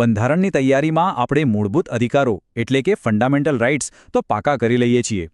બંધારણની તૈયારીમાં આપણે મૂળભૂત અધિકારો એટલે કે ફંડામેન્ટલ રાઇટ્સ તો પાકા કરી લઈએ છીએ,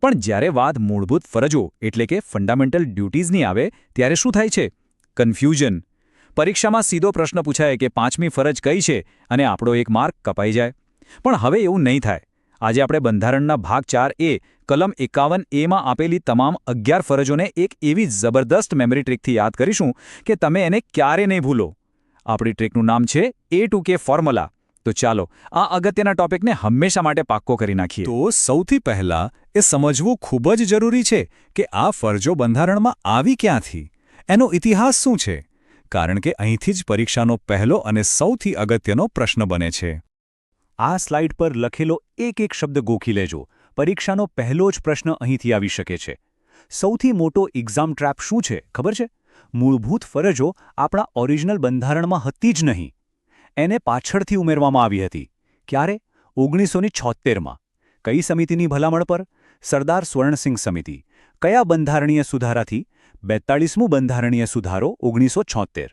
પણ જ્યારે વાત મૂળભૂત ફરજો એટલે કે ફંડામેન્ટલ ડ્યુટીઝની આવે ત્યારે શું થાય છે? કન્ફ્યુઝન. પરીક્ષામાં સીધો પ્રશ્ન પૂછાય કે 5મી ફરજ કઈ છે અને આપણો એક માર્ક કપાઈ જાય. પણ હવે એવું નહીં થાય. આજે આપણે બંધારણના ભાગ 4A કલમ 51A માં આપેલી તમામ 11 ફરજોને એક એવી જબરદસ્ત મેમરી ટ્રીકથી યાદ કરીશું કે તમે એને ક્યારે નહીં ભૂલો. આપણી ટ્રીકનું નામ છે A2K ફોર્મ્યુલા. તો ચાલો આ અગત્યના ટોપિકને હંમેશા માટે પાક્કો કરી નાખીએ. તો સૌથી પહેલા એ સમજવું ખૂબ જ જરૂરી છે કે આ ફરજો બંધારણમાં આવી ક્યાંથી, એનો ઇતિહાસ શું છે, કારણ કે અહીંથી જ પરીક્ષાનો પહેલો અને સૌથી અગત્યનો પ્રશ્ન બને છે. આ સ્લાઇડ પર લખેલો એક શબ્દ ગોખી લેજો. પરીક્ષાનો પહેલો જ પ્રશ્ન અહીંથી આવી શકે છે. સૌથી મોટો એક્ઝામ ટ્રેપ શું છે ખબર છે? મૂળભૂત ફરજો આપણા ઓરિજિનલ બંધારણમાં હતી જ નહીં. એને પાછળથી ઉમેરવામાં આવી હતી. ક્યારે? 1976માં. કઈ સમિતિની ભલામણ પર? સરદાર સ્વર્ણસિંહ સમિતિ. કયા બંધારણીય સુધારાથી? 42મું બંધારણીય સુધારો 1976.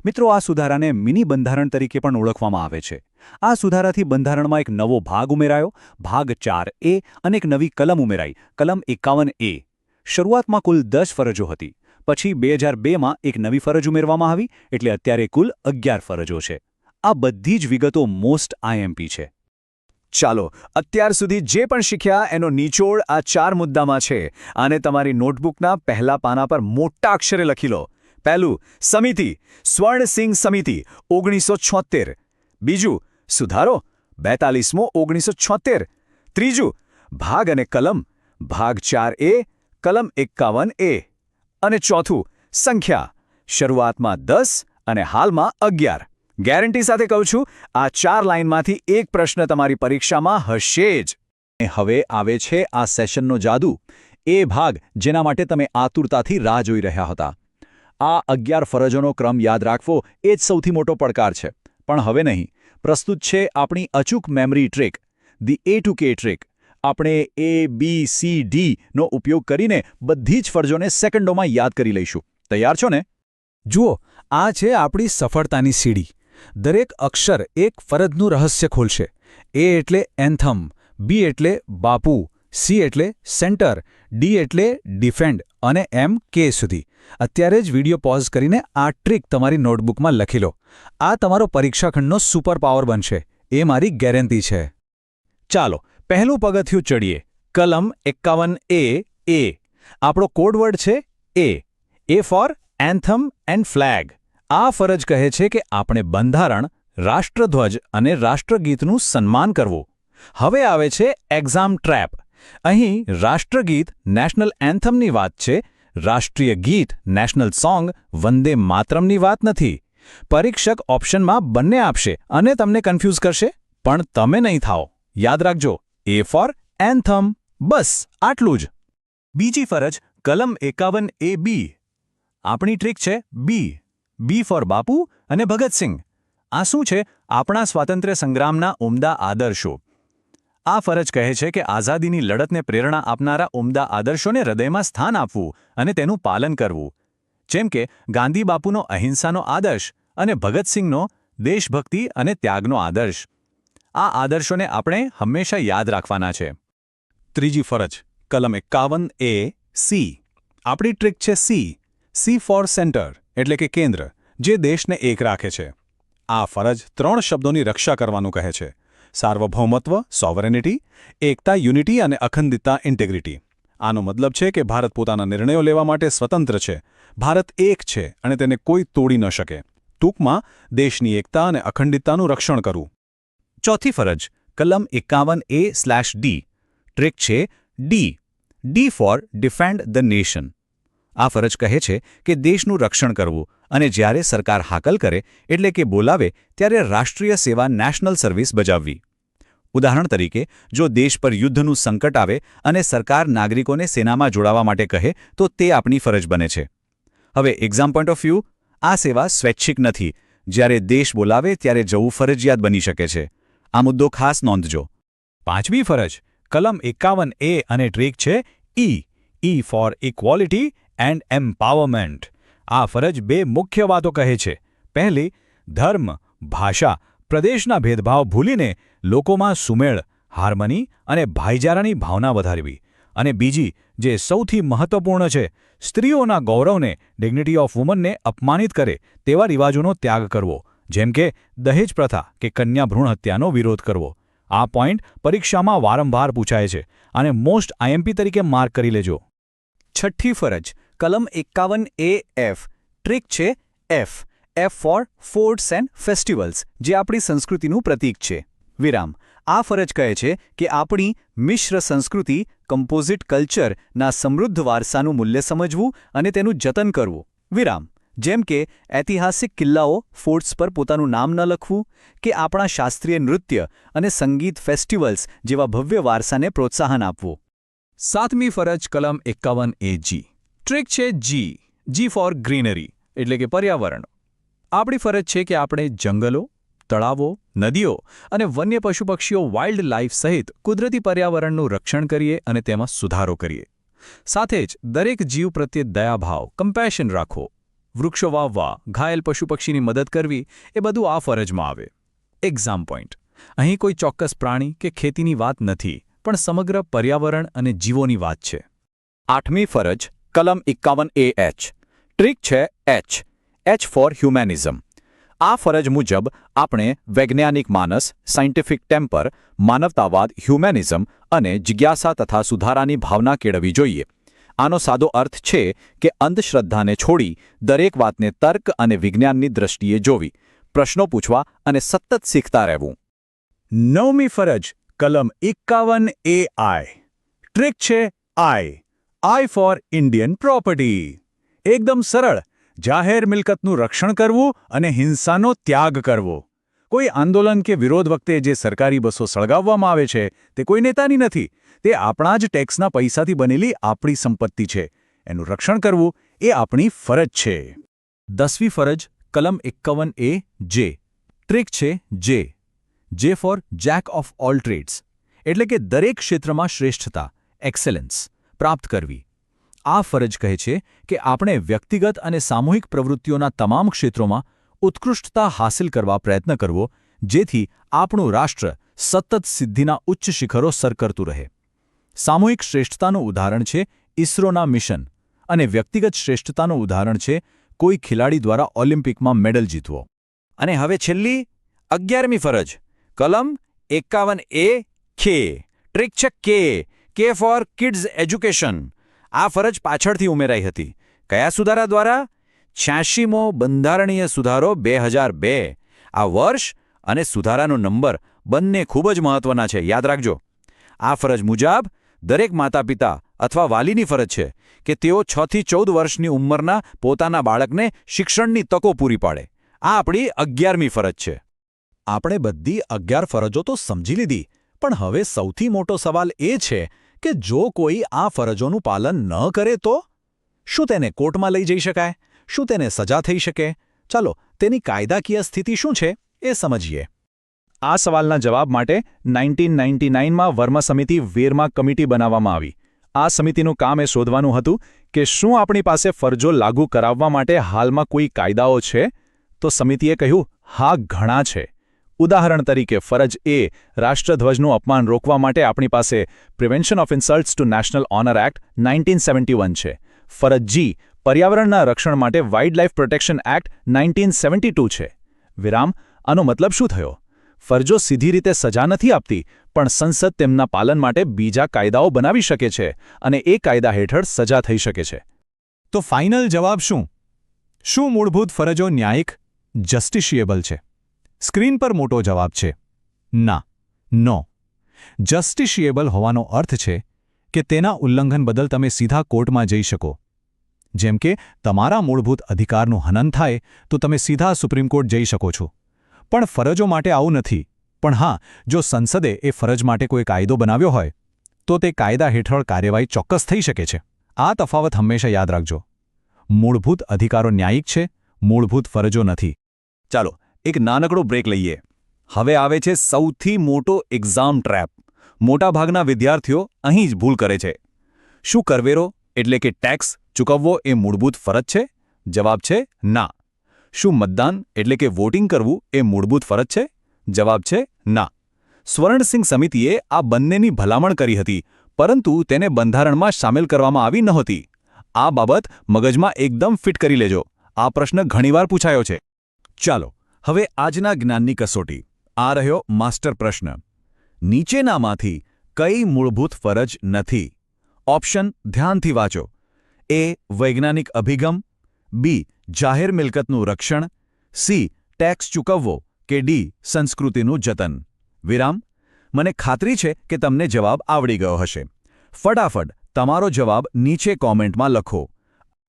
મિત્રો, આ સુધારાને મિની બંધારણ તરીકે પણ ઓળખવામાં આવે છે. આ સુધારાથી બંધારણમાં એક નવો ભાગ ઉમેરાયો, ભાગ 4A, અને એક નવી કલમ ઉમેરાઈ, કલમ 51A. શરૂઆતમાં કુલ 10 ફરજો હતી. પછી 2002માં એક નવી ફરજ ઉમેરવામાં આવી, એટલે અત્યારે કુલ 11 ફરજો છે. આ બધી જ વિગતો મોસ્ટ IMP છે. ચાલો, અત્યાર સુધી જે પણ શીખ્યા એનો નિચોડ આ 4 મુદ્દામાં છે. આને તમારી નોટબુકના પહેલા પાના પર મોટા અક્ષરે લખી લો. પહેલું, સમિતિ, સ્વર્ણસિંહ સમિતિ 1976. બીજું, સુધારો, 42મો 1976. ત્રીજું, ભાગ અને કલમ, ભાગ 4A, કલમ 51A. અને ચોથું, સંખ્યા, શરૂઆતમાં 10 અને હાલમાં 11. ગેરંટી સાથે કહું છું, આ 4 લાઇનમાંથી એક પ્રશ્ન તમારી પરીક્ષામાં હશે જ. હવે આવે છે આ સેશનનો જાદુ, એ ભાગ જેના માટે તમે આતુરતાથી રાહ જોઈ રહ્યા હતા. આ 11 ફરજોનો ક્રમ યાદ રાખવો એ જ સૌથી મોટો પડકાર છે. પણ હવે નહીં. પ્રસ્તુત છે આપણી અચૂક memory trick, the A2K trick. આપણે ABCD નો ઉપયોગ કરીને બધી જ ફરજોને સેકન્ડોમાં યાદ કરી લઈશું. તૈયાર છો ને? જુઓ, આ છે આપણી સફળતાની સીડી. દરેક અક્ષર એક ફરજનું રહસ્ય ખોલશે. A એટલે એન્થમ, B એટલે બાપુ, C એટલે સેન્ટર, D એટલે ડિફેન્ડ અને M K સુધી. અત્યારે જ વિડીયો પોઝ કરીને આ ટ્રીક તમારી નોટબુકમાં લખી લો. આ તમારો પરીક્ષાખંડનો સુપર પાવર બનશે, એ મારી ગેરંટી છે. ચાલો, પહેલું પગથિયું ચડીએ. કલમ 51A. આપણો કોડવર્ડ છે A. A for anthem and flag. આ ફરજ કહે છે કે આપણે બંધારણ, રાષ્ટ્રધ્વજ અને રાષ્ટ્રગીતનું સન્માન કરવું. હવે આવે છે એક્ઝામ ટ્રેપ. અહીં રાષ્ટ્રગીત, નેશનલ એન્થમની વાત છે. રાષ્ટ્રીય ગીત, નેશનલ સોંગ, વંદે માતરમની વાત નથી. પરીક્ષક ઓપ્શનમાં બંને આપશે અને તમને કન્ફ્યુઝ કરશે, પણ તમે નહીં થાઓ. યાદ રાખજો, A ફોર એન્થમ. બસ આટલું જ. બીજી ફરજ, કલમ 51AB. આપણી ટ્રીક છે B ફોર બાપુ અને ભગતસિંહ. આ શું છે? આપણા સ્વાતંત્ર્ય સંગ્રામના ઉમદા આદર્શો. આ ફરજ કહે છે કે આઝાદીની લડતને પ્રેરણા આપનારા ઉમદા આદર્શોને હૃદયમાં સ્થાન આપવું અને તેનું પાલન કરવું. જેમ કે ગાંધી બાપુનો અહિંસાનો આદર્શ અને ભગતસિંહનો દેશભક્તિ અને ત્યાગનો આદર્શ. આ આદર્શોને આપણે હંમેશા યાદ રાખવાના છે. ત્રીજી ફરજ, કલમ 51A. આપણી ટ્રીક છે C ફોર સેન્ટર, એટલે કે કેન્દ્ર, જે દેશને એક રાખે છે. આ ફરજ 3 શબ્દોની રક્ષા કરવાનું કહે છે: સાર્વભૌમત્વ, સોવરેનિટી, એકતા, યુનિટી અને અખંડિતતા, ઇન્ટેગ્રિટી. આનો મતલબ છે કે ભારત પોતાના નિર્ણયો લેવા માટે સ્વતંત્ર છે. ભારત એક છે અને તેને કોઈ તોડી ન શકે. ટૂંકમાં, દેશની એકતા અને અખંડિતતાનું રક્ષણ કરવું. ચોથી ફરજ, કલમ 51A/D. ટ્રીક છે D for defend the nation. આ ફરજ કહે છે કે દેશનું રક્ષણ કરવું અને જ્યારે સરકાર હાકલ કરે એટલે કે બોલાવે ત્યારે રાષ્ટ્રીય સેવા, નેશનલ સર્વિસ બજાવવી. ઉદાહરણ તરીકે, જો દેશ પર યુદ્ધનું સંકટ આવે અને સરકાર નાગરિકોને સેનામાં જોડાવા માટે કહે તો તે આપણી ફરજ બને છે. હવે એક્ઝામ પોઈન્ટ ઓફ વ્યૂ, આ સેવા સ્વૈચ્છિક નથી. જ્યારે દેશ બોલાવે ત્યારે જવું ફરજિયાત બની શકે છે. આ મુદ્દો ખાસ નોંધજો. પાંચમી ફરજ, કલમ 51A અને ટ્રીક છે E for equality and empowerment. આ ફરજ 2 મુખ્ય વાતો કહે છે. પહેલી, ધર્મ, ભાષા, પ્રદેશના ભેદભાવ ભૂલીને લોકોમાં સુમેળ, હાર્મની અને ભાઈચારાની ભાવના વધારવી. અને બીજી, જે સૌથી મહત્વપૂર્ણ છે, સ્ત્રીઓના ગૌરવને, ડિગ્નિટી ઓફ વુમનને અપમાનિત કરે તેવા રિવાજોનો ત્યાગ કરવો, જેમ કે દહેજ પ્રથા કે કન્યા ભ્રૂણ હત્યાનો વિરોધ કરવો. આ પોઈન્ટ પરીક્ષામાં વારંવાર પૂછાય છે અને મોસ્ટ આઈએમપી તરીકે માર્ક કરી લેજો. છઠ્ઠી ફરજ કલમ 51A(F) ટ્રીક છે F ફોર ફોર્ટ્સ એન્ડ ફેસ્ટિવલ્સ, જે આપણી સંસ્કૃતિનું પ્રતીક છે. વિરામ. આ ફરજ કહે છે કે આપણી મિશ્ર સંસ્કૃતિ, કમ્પોઝિટ કલ્ચરના સમૃદ્ધ વારસાનું મૂલ્ય સમજવું અને તેનું જતન કરવું. વિરામ. જેમ કે ઐતિહાસિક કિલ્લાઓ, ફોર્ટ્સ પર પોતાનું નામ ન લખવું, કે આપણા શાસ્ત્રીય નૃત્ય અને સંગીત ફેસ્ટિવલ્સ જેવા ભવ્ય વારસાને પ્રોત્સાહન આપવું. સાતમી ફરજ કલમ 51A(G) ટ્રીક છે G ફોર ગ્રીનરી, એટલે કે પર્યાવરણ. આપણી ફરજ છે કે આપણે જંગલો, તળાવો, નદીઓ અને વન્ય પશુ પક્ષીઓ, વાઇલ્ડ લાઇફ સહિત કુદરતી પર્યાવરણનું રક્ષણ કરીએ અને તેમાં સુધારો કરીએ. સાથે જ દરેક જીવ પ્રત્યે દયાભાવ, કમ્પેશન રાખવો, વૃક્ષો વાવવા, ઘાયલ પશુ પક્ષીની મદદ કરવી, એ બધું આ ફરજમાં આવે. Exam point. અહીં કોઈ ચોક્કસ પ્રાણી કે ખેતીની વાત નથી, પણ સમગ્ર પર્યાવરણ અને જીવોની વાત છે. આઠમી ફરજ કલમ 51A(H) ટ્રીક છે H ફોર હ્યુમેનિઝમ. આ ફરજ મુજબ આપણે વૈજ્ઞાનિક માનસ, સાયન્ટિફિક ટેમ્પર, માનવતાવાદ, હ્યુમેનિઝમ અને જિજ્ઞાસા તથા સુધારાની ભાવના કેળવવી જોઈએ. આનો સાદો અર્થ છે કે અંધશ્રદ્ધાને છોડી દરેક વાતને તર્ક અને વિજ્ઞાનની દ્રષ્ટિએ જોવી, પ્રશ્નો પૂછવા અને સતત શીખતા રહેવું. નવમી ફરજ કલમ 51AI ટ્રીક છે I ફોર ઇન્ડિયન પ્રોપર્ટી. એકદમ સરળ. જાહેર મિલકતનું રક્ષણ કરવું અને હિંસાનો ત્યાગ કરવો. કોઈ આંદોલન કે વિરોધ વખતે જે સરકારી બસો સળગાવવામાં આવે છે તે કોઈ નેતાની નથી, તે આપણા જ ટેક્સના પૈસાથી બનેલી આપણી સંપત્તિ છે. એનું રક્ષણ કરવું એ આપણી ફરજ છે. 10મી ફરજ કલમ 51A(J) ટ્રીક છે J for jack of all trades, એટલે કે દરેક ક્ષેત્રમાં શ્રેષ્ઠતા, એક્સેલન્સ પ્રાપ્ત કરવી. આ ફરજ કહે છે કે આપણે વ્યક્તિગત અને સામૂહિક પ્રવૃત્તિઓના તમામ ક્ષેત્રોમાં ઉત્કૃષ્ટતા હાંસલ કરવા પ્રયત્ન કરવો, જેથી આપણું રાષ્ટ્ર સતત સિદ્ધિના ઉચ્ચ શિખરો સર કરતું રહે. સામૂહિક શ્રેષ્ઠતાનું ઉદાહરણ છે ઇસરોના મિશન, અને વ્યક્તિગત શ્રેષ્ઠતાનું ઉદાહરણ છે કોઈ ખેલાડી દ્વારા ઓલિમ્પિકમાં મેડલ જીતવો. અને હવે છેલ્લી 11મી ફરજ કલમ 51A(K) ટ્રીક છે K ફોર કિડ્સ એજ્યુકેશન. આ ફરજ પાછળથી ઉમેરાઈ હતી. કયા સુધારા દ્વારા? 86મો બંધારણીય સુધારો 2002. આ વર્ષ અને સુધારાનો નંબર બંને ખૂબ જ મહત્વના છે, યાદ રાખજો. આ ફરજ મુજબ દરેક માતાપિતા અથવા વાલીની ફરજ છે કે તેઓ 6 થી 14 વર્ષની ઉંમરના પોતાના બાળકને શિક્ષણની તકો પૂરી પાડે. આ આપણી 11મી ફરજ છે. આપણે બધી 11 ફરજો તો સમજી લીધી, પણ હવે સૌથી મોટો સવાલ એ છે કે જો કોઈ આ ફરજોનું પાલન ન કરે તો શું તેને કોર્ટમાં લઈ જઈ શકાય? શું તેને સજા થઈ શકે? ચાલો તેની કાયદાકીય સ્થિતિ શું છે એ સમજીએ. આ સવાલના જવાબ માટે 1999માં વર્મા સમિતિ વેરમા કમિટી બનાવવામાં આવી. આ સમિતિનું કામ એ શોધવાનું હતું કે શું આપણી પાસે ફરજો લાગુ કરાવવા માટે હાલમાં કોઈ કાયદાઓ છે? તો સમિતિએ કહ્યું, હા, ઘણા છે. ઉદાહરણ તરીકે ફરજ A રાષ્ટ્રધ્વજનું અપમાન રોકવા માટે આપણી પાસે prevention of insults to national honour act 1971 છે. ફરજ G પર્યાવરણના રક્ષણ માટે વાઇલ્ડ લાઇફ પ્રોટેક્શન એક્ટ 1972 છે. વિરામ. આનો મતલબ શું થયો? ફરજો સીધી રીતે સજા નથી આપતી, પણ સંસદ તેમના પાલન માટે બીજા કાયદાઓ બનાવી શકે છે અને એ કાયદા હેઠળ સજા થઈ શકે છે. તો ફાઇનલ જવાબ શું? શું મૂળભૂત ફરજો ન્યાયિક, જસ્ટિશિયેબલ છે? સ્ક્રીન પર મોટો જવાબ છે ના, નો. જસ્ટિશિયેબલ હોવાનો અર્થ છે કે તેના ઉલ્લંઘન બદલ તમે સીધા કોર્ટમાં જઈ શકો. જેમ કે તમારા મૂળભૂત અધિકારનું હનન થાય તો તમે સીધા સુપ્રીમ કોર્ટ જઈ શકો છો. પણ ફરજો માટે આવું નથી. પણ હા, જો સંસદે એ ફરજ માટે કોઈ કાયદો બનાવ્યો હોય તો તે કાયદા હેઠળ કાર્યવાહી ચોક્કસ થઈ શકે છે. આ તફાવત હંમેશા યાદ રાખજો. મૂળભૂત અધિકારો ન્યાયિક છે, મૂળભૂત ફરજો નથી. ચાલો એક નાનકડો બ્રેક લઈએ. હવે આવે છે સૌથી મોટો એક્ઝામ ટ્રેપ. મોટાભાગના વિદ્યાર્થીઓ અહીં જ ભૂલ કરે છે. શું કરવેરો એટલે કે ટેક્સ ચૂકવવો એ મૂળભૂત ફરજ છે? જવાબ છે ના. શું મતદાન એટલે કે વોટિંગ કરવું એ મૂળભૂત ફરજ છે? જવાબ છે ના. સ્વર્ણસિંહ સમિતિએ આ બંનેની ભલામણ કરી હતી, પરંતુ તેને બંધારણમાં સામેલ કરવામાં આવી નહોતી. આ બાબત મગજમાં એકદમ ફિટ કરી લેજો. આ પ્રશ્ન ઘણીવાર પૂછાયો છે. ચાલો હવે આજના જ્ઞાનની કસોટી. આ રહ્યો માસ્ટર પ્રશ્ન. નીચેનામાંથી કઈ મૂળભૂત ફરજ નથી? ઓપ્શન ધ્યાનથી વાંચો. એ. વૈજ્ઞાનિક અભિગમ, બી. જાહેર મિલકતનું રક્ષણ, સી. ટેક્સ ચૂકવવો કે ડી. સંસ્કૃતિનું જતન. વિરામ. મને ખાતરી છે કે તમને જવાબ આવડી ગયો હશે. ફટાફટ તમારો જવાબ નીચે કોમેન્ટમાં લખો.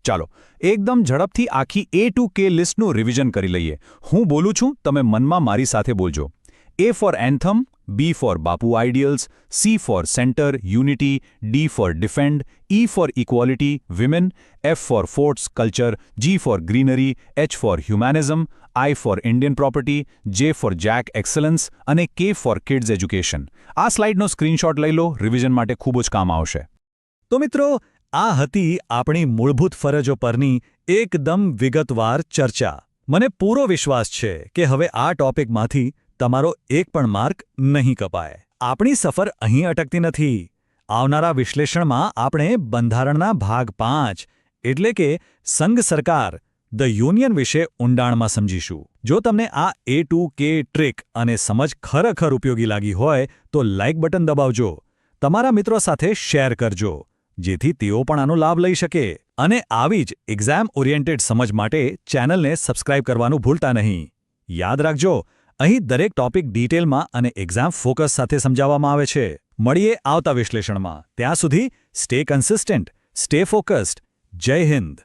ચાલો એકદમ ઝડપથી આખી A to K લિસ્ટનું રિવિઝન કરી લઈએ. હું બોલું છું, તમે મનમાં મારી સાથે બોલજો. A for anthem, B for Bapu ideals, C for centre unity, D for defend, E for equality women, F for forts culture, G for greenery, H for humanism, I for Indian property, J for jack excellence અને K for kids education. આ સ્લાઇડનો screenshot લઈ લો, revision માટે ખૂબ જ કામ આવશે. તો મિત્રો, આ હતી આપણી મૂળભૂત ફરજો પરની એકદમ વિગતવાર ચર્ચા. મને પૂરો વિશ્વાસ છે કે હવે આ ટોપિકમાંથી તમારો એક પણ માર્ક નહીં કપાય. આપણી સફર અહીં અટકતી નથી. આવનારા વિશ્લેષણમાં આપણે બંધારણના ભાગ 5 એટલે કે સંઘ સરકાર ધ યુનિયન વિશે ઊંડાણમાં સમજીશું. જો તમને આ A to K ટ્રિક અને સમજ ખરેખર ઉપયોગી લાગી હોય તો લાઇક બટન દબાવજો. તમારા મિત્રો સાથે શેર કરજો, જેથી તેઓ પણ આનો લાભ લઈ શકે. અને આવી જ એક્ઝામ ઓરિએન્ટેડ સમજ માટે ચેનલને સબસ્ક્રાઇબ કરવાનું ભૂલતા નહીં. યાદ રાખજો, અહીં દરેક ટોપિક ડિટેલમાં અને એક્ઝામ ફોકસ સાથે સમજાવવામાં આવે છે. મળીએ આવતા વિશ્લેષણમાં. ત્યાં સુધી સ્ટે કન્સિસ્ટન્ટ, સ્ટે ફોકસ્ડ. જય હિન્દ.